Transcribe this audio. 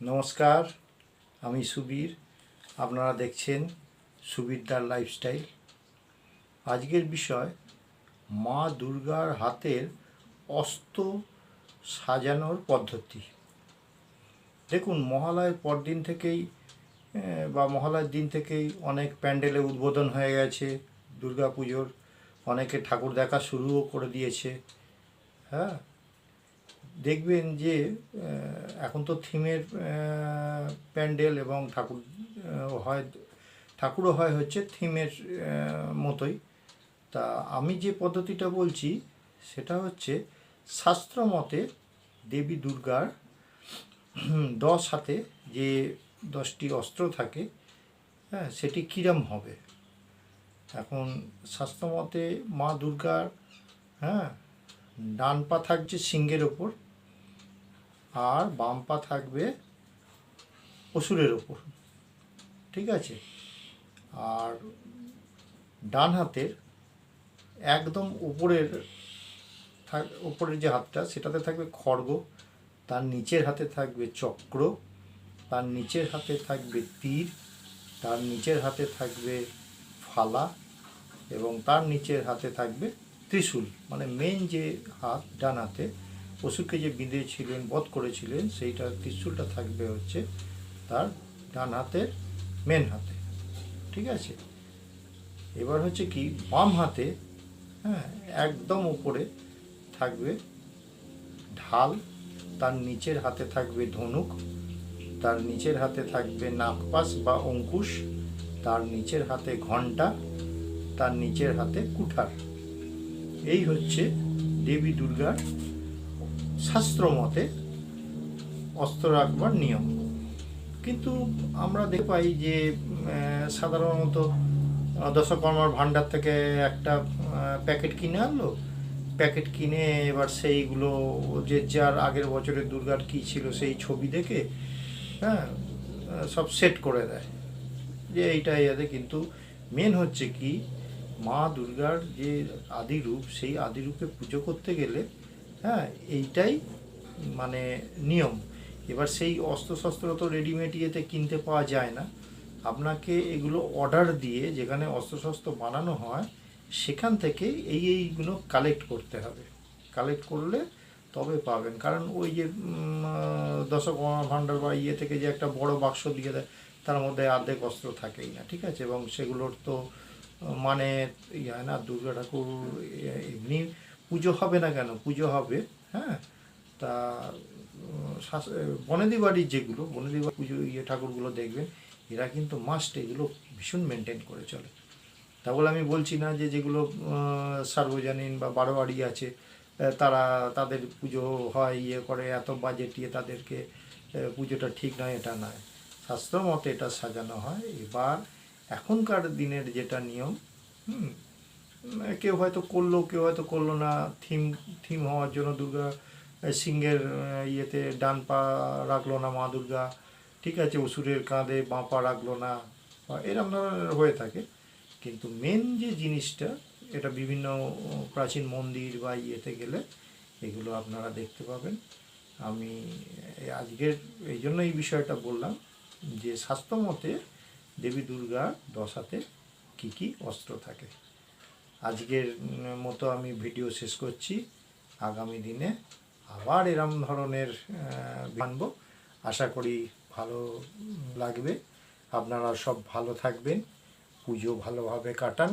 নমস্কার, আমি সুবীর। আপনারা দেখছেন সুবীরদার লাইফস্টাইল। আজকের বিষয় মা দুর্গার হাতের অস্ত্র সাজানোর পদ্ধতি। দেখুন, মহালয়ের পরদিন থেকেই বা মহালয়ের দিন থেকেই অনেক প্যান্ডেলে উদ্বোধন হয়ে গেছে দুর্গা পুজোর। অনেকে ঠাকুর দেখা শুরুও করে দিয়েছে। হ্যাঁ, দেখবেন যে এখন তো থিমের প্যান্ডেল এবং ঠাকুরও হয় হচ্ছে থিমের মতোই। তা আমি যে পদ্ধতিটা বলছি সেটা হচ্ছে শাস্ত্র মতে দেবী দুর্গার 10 হাতে যে 10টি অস্ত্র থাকে, হ্যাঁ, সেটি কীরম হবে। এখন শাস্ত্রমতে মা দুর্গার, হ্যাঁ, ডান পা থাকছে সিংহের ওপর আর বাম পা থাকবে অসুরের ওপর, ঠিক আছে। আর ডান হাতের একদম উপরের যে হাতটা সেটাতে থাকবে খড়গ, তার নিচের হাতে থাকবে চক্র, তার নিচের হাতে থাকবে তীর, তার নিচের হাতে থাকবে ফালা এবং তার নিচের হাতে থাকবে ত্রিশূল। মানে মেন যে হাত ডান হাতে পশুকে যে বিঁধেছিলেন, বধ করেছিলেন, সেইটা ত্রিশূলটা থাকবে হচ্ছে তার ডান হাতের মেন হাতে, ঠিক আছে। এবার হচ্ছে কি বাম হাতে, হ্যাঁ, একদম উপরে থাকবে ঢাল, তার নিচের হাতে থাকবে ধনুক, তার নিচের হাতে থাকবে নাগপাশ বা অঙ্কুশ, তার নিচের হাতে ঘণ্টা, তার নিচের হাতে কুঠার। এই হচ্ছে দেবী দুর্গার শাস্ত্র মতে অস্ত্র রাখবার নিয়ম। কিন্তু আমরা দেখতে পাই যে সাধারণত দশকর্মার ভাণ্ডার থেকে একটা প্যাকেট কিনে আনলো, প্যাকেট কিনে এবার সেইগুলো যে যার আগের বছরের দুর্গার কী ছিল সেই ছবি দেখে, হ্যাঁ, সব সেট করে দেয় যে এইটাই আছে। কিন্তু মেন হচ্ছে কি মা দুর্গার যে আদি রূপ, সেই আদি রূপে পুজো করতে গেলে, হ্যাঁ, এইটাই মানে নিয়ম। এবার সেই অস্ত্রশস্ত্র তো রেডিমেড ইয়েতে কিনতে পাওয়া যায় না, আপনাকে এগুলো অর্ডার দিয়ে যেখানে অস্ত্রশস্ত্র বানানো হয় সেখান থেকে এইগুলো কালেক্ট করতে হবে। কালেক্ট করলে তবে পাবেন। কারণ ওই যে দশকর্মা ভাণ্ডার বা ইয়ে থেকে যে একটা বড় বাক্স দিয়ে দেয়, তার মধ্যে অর্ধেক অস্ত্র থাকেই না, ঠিক আছে। এবং সেগুলোর তো মানে ইয়ে হয় না, দুর্গা ঠাকুর এমনি পুজো হবে না কেন, পুজো হবে, হ্যাঁ। তা বনেদি বাড়ির যেগুলো বনেদি বাড়ির পুজো ঠাকুরগুলো দেখবেন, এরা কিন্তু মাস্ট এগুলো ভীষণ মেনটেন করে চলে। তা বলে আমি বলছি না যে যেগুলো সার্বজনীন বা বারোয়ারি আছে তাদের পুজো হয় করে এত বাজেট তাদেরকে পুজোটা ঠিক নয়, এটা নয়। শাস্ত্র মতে এটা সাজানো হয়। এবার এখনকার দিনের যেটা নিয়ম, কেউ হয়তো করলো, কেউ হয়তো করলো না। থিম হওয়ার জন্য দুর্গা সিংহের ইয়েতে ডান পা রাখলো না মা দুর্গা, ঠিক আছে, অসুরের কাঁধে বাঁ পা রাখলো না, এরকম ধরনের হয়ে থাকে। কিন্তু মেন যে জিনিসটা, এটা বিভিন্ন প্রাচীন মন্দির বা ইয়েতে গেলে এগুলো আপনারা দেখতে পাবেন। আমি আজকের এই জন্য এই বিষয়টা বললাম যে শাস্ত্র মতে দেবী দুর্গার 10 হাতে কী কী অস্ত্র থাকে। আজকের মতো আমি ভিডিও শেষ করছি। আগামী দিনে আবার এরম ধরনের বানবো, আশা করি ভালো লাগবে। আপনারা সব ভালো থাকবেন, পুজো ভালোভাবে কাটান।